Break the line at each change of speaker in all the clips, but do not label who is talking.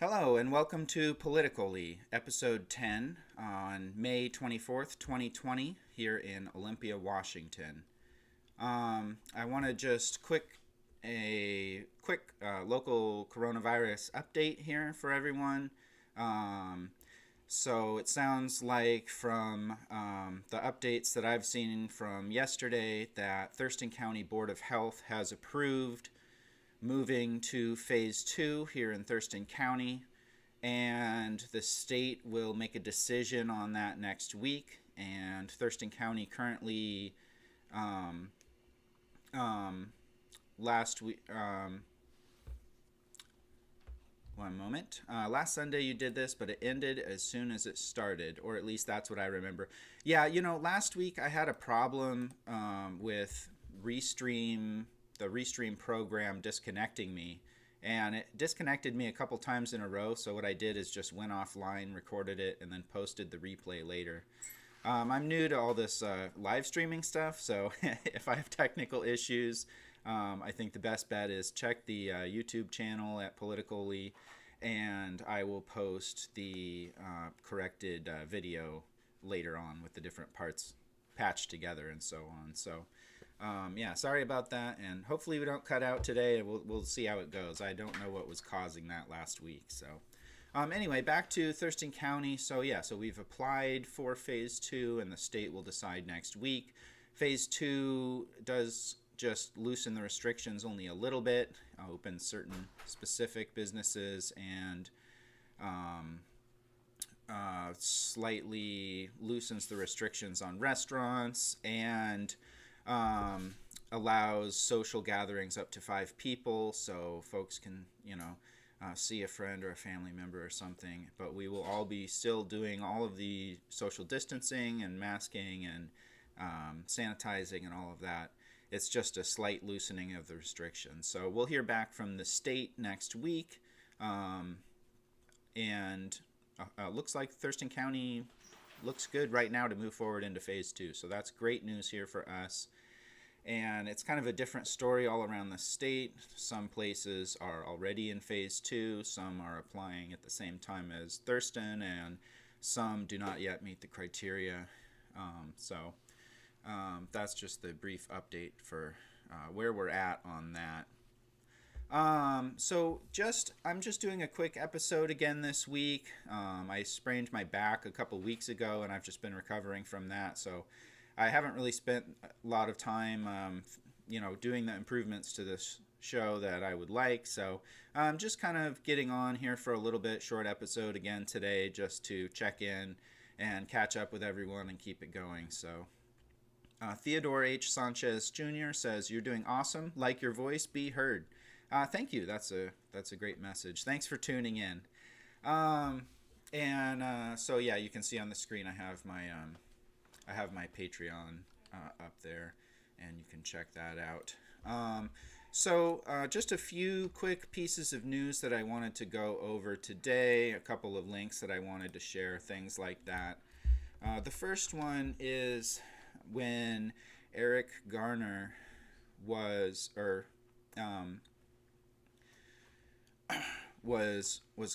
Hello and welcome to PoliticOly, episode 10 on May 24th, 2020, here in Olympia, Washington. I want to just a quick local coronavirus update here for everyone. Um, so it sounds like from the updates that I've seen from yesterday that Thurston County Board of Health has approved moving to phase 2 here in Thurston County, and the state will make a decision on that next week. And Thurston County currently, um, um, last week, one moment. Last Sunday you did this, but it ended as soon as it started, or at least that's what I remember. Yeah, last week I had a problem with Restream, the Restream program disconnecting me. And it disconnected me a couple times in a row, so what I did is just went offline, recorded it, and then posted the replay later. I'm new to all this live streaming stuff, so if I have technical issues, I think the best bet is check the YouTube channel at PoliticOly, and I will post the corrected video later on with the different parts patched together and so on. So, yeah, sorry about that, and hopefully we don't cut out today. We'll see how it goes. I don't know what was causing that last week, so... Anyway, back to Thurston County. So yeah, so we've applied for phase 2 and the state will decide next week. Phase 2 does just loosen the restrictions only a little bit, open certain specific businesses, and slightly loosens the restrictions on restaurants, and allows social gatherings up to 5 people, so folks can, see a friend or a family member or something. But we will all be still doing all of the social distancing and masking and sanitizing and all of that. It's just a slight loosening of the restrictions. So we'll hear back from the state next week. And looks like Thurston County looks good right now to move forward into phase 2. So that's great news here for us. And it's kind of a different story all around the state. Some places are already in phase 2, some are applying at the same time as Thurston, and some do not yet meet the criteria. That's just the brief update for where we're at on that. I'm just doing a quick episode again this week. I sprained my back a couple weeks ago, and I've just been recovering from that, so I haven't really spent a lot of time, doing the improvements to this show that I would like. So I'm just kind of getting on here for a little bit, short episode again today, just to check in and catch up with everyone and keep it going. So Theodore H. Sanchez Jr. says, "You're doing awesome. Like your voice, be heard." Thank you. That's a great message. Thanks for tuning in. So yeah, you can see on the screen I have my Patreon up there, and you can check that out. Just a few quick pieces of news that I wanted to go over today, a couple of links that I wanted to share, things like that. The first one is when Eric Garner was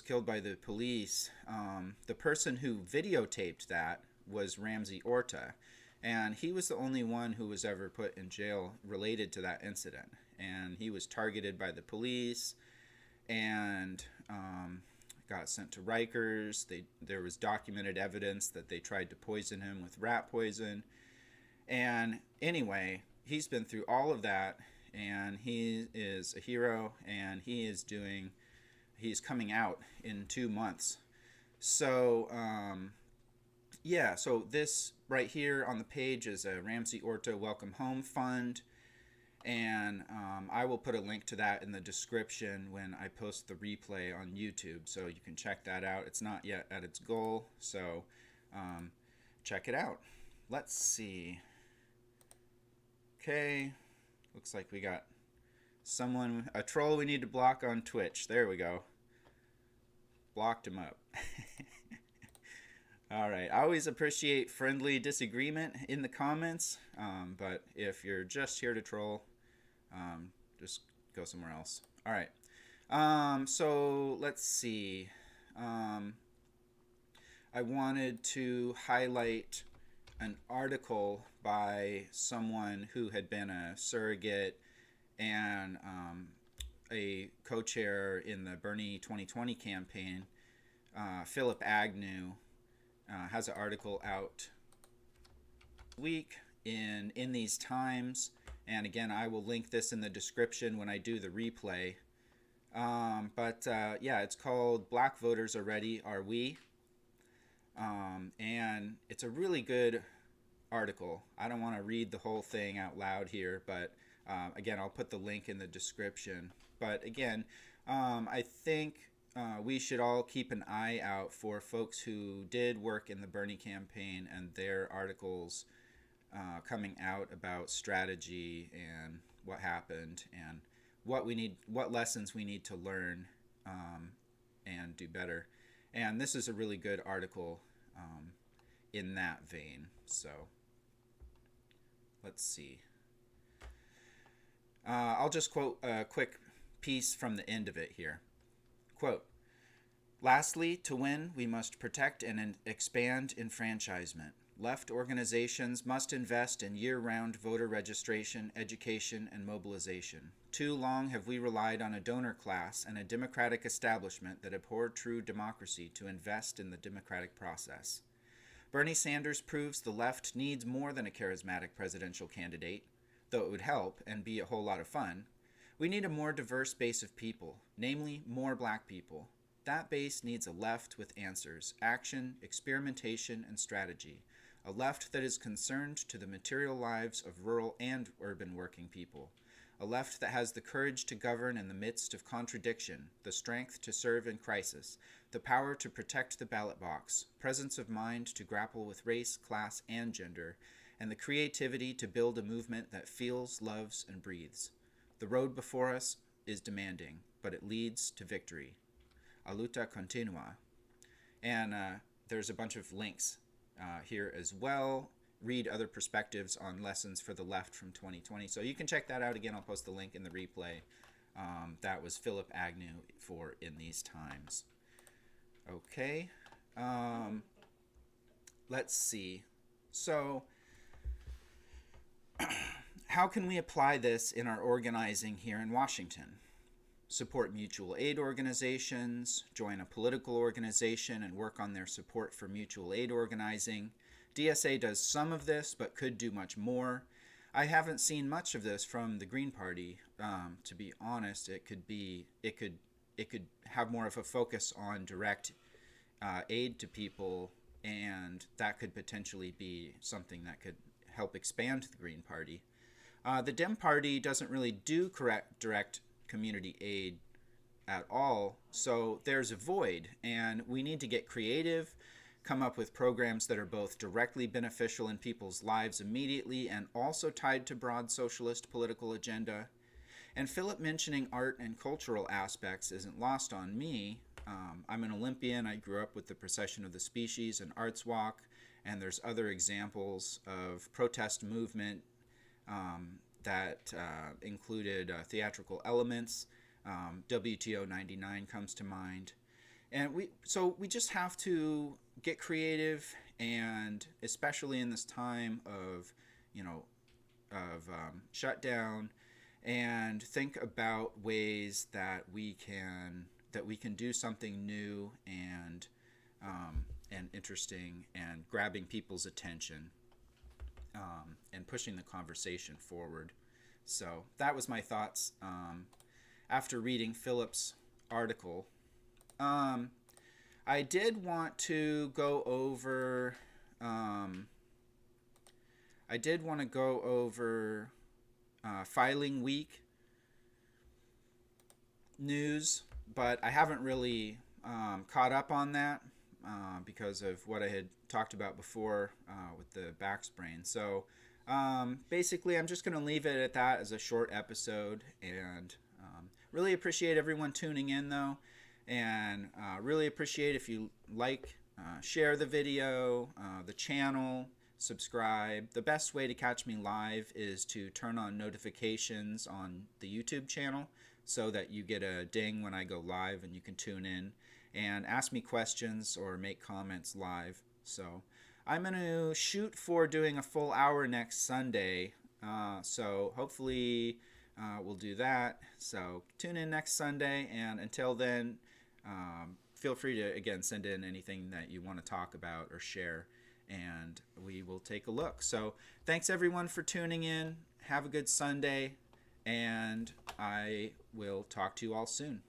killed by the police. The person who videotaped that was Ramsey Orta, and he was the only one who was ever put in jail related to that incident. And he was targeted by the police and got sent to Rikers. There was documented evidence that they tried to poison him with rat poison. And anyway, he's been through all of that, and he is a hero, and he's coming out in 2 months. So so this right here on the page is a Ramsey Orta Welcome Home Fund, and I will put a link to that in the description when I post the replay on YouTube, so you can check that out. It's not yet at its goal, so check it out. Let's see. Okay, looks like we got a troll we need to block on Twitch. There we go. Blocked him up. All right, I always appreciate friendly disagreement in the comments, but if you're just here to troll, just go somewhere else. All right. So let's see. Um, I wanted to highlight an article by someone who had been a surrogate and a co-chair in the Bernie 2020 campaign. Philip Agnew has an article out week in these times, and again, I will link this in the description when I do the replay. Yeah, it's called "Black Voters Are Ready, Are We?" And it's a really good article. I don't want to read the whole thing out loud here, but again, I'll put the link in the description. But again, I think we should all keep an eye out for folks who did work in the Bernie campaign and their articles coming out about strategy and what happened and what lessons we need to learn and do better. And this is a really good article in that vein. So let's see. I'll just quote a quick piece from the end of it here. Quote, "Lastly, to win, we must protect and expand enfranchisement. Left organizations must invest in year-round voter registration, education, and mobilization. Too long have we relied on a donor class and a democratic establishment that abhorred true democracy to invest in the democratic process. Bernie Sanders proves the left needs more than a charismatic presidential candidate, though it would help and be a whole lot of fun. We need a more diverse base of people, namely more black people. That base needs a left with answers, action, experimentation, and strategy. A left that is concerned to the material lives of rural and urban working people. A left that has the courage to govern in the midst of contradiction, the strength to serve in crisis, the power to protect the ballot box, presence of mind to grapple with race, class, and gender, and the creativity to build a movement that feels, loves, and breathes. The road before us is demanding, but it leads to victory. A luta continua." And there's a bunch of links here as well. Read other perspectives on lessons for the left from 2020. So you can check that out. Again, I'll post the link in the replay. That was Philip Agnew for In These Times. Okay. Let's see. So how can we apply this in our organizing here in Washington? Support mutual aid organizations, join a political organization and work on their support for mutual aid organizing. DSA does some of this, but could do much more. I haven't seen much of this from the Green Party. To be honest, it could have more of a focus on direct aid to people, and that could potentially be something that could help expand the Green Party. The Dem Party doesn't really do direct community aid at all, so there's a void, and we need to get creative, come up with programs that are both directly beneficial in people's lives immediately and also tied to broad socialist political agenda. And Philip mentioning art and cultural aspects isn't lost on me. I'm an Olympian. I grew up with the Procession of the Species and Arts Walk, and there's other examples of protest movement that included theatrical elements. WTO 99 comes to mind. And we just have to get creative, and especially in this time of shutdown, and think about ways that we can do something new and interesting and grabbing people's attention and pushing the conversation forward. So that was my thoughts after reading Philip's article. I did want to go over filing week news, but I haven't really caught up on that because of what I had talked about before with the back sprain. So basically, I'm just going to leave it at that as a short episode, and really appreciate everyone tuning in, though, and really appreciate if you share the video, the channel, subscribe. The best way to catch me live is to turn on notifications on the YouTube channel. so that you get a ding when I go live and you can tune in and ask me questions or make comments live. So I'm going to shoot for doing a full hour next Sunday. So hopefully we'll do that. So tune in next Sunday, and until then, feel free to, again, send in anything that you want to talk about or share, and we will take a look. So thanks everyone for tuning in. Have a good Sunday, and I will talk to you all soon.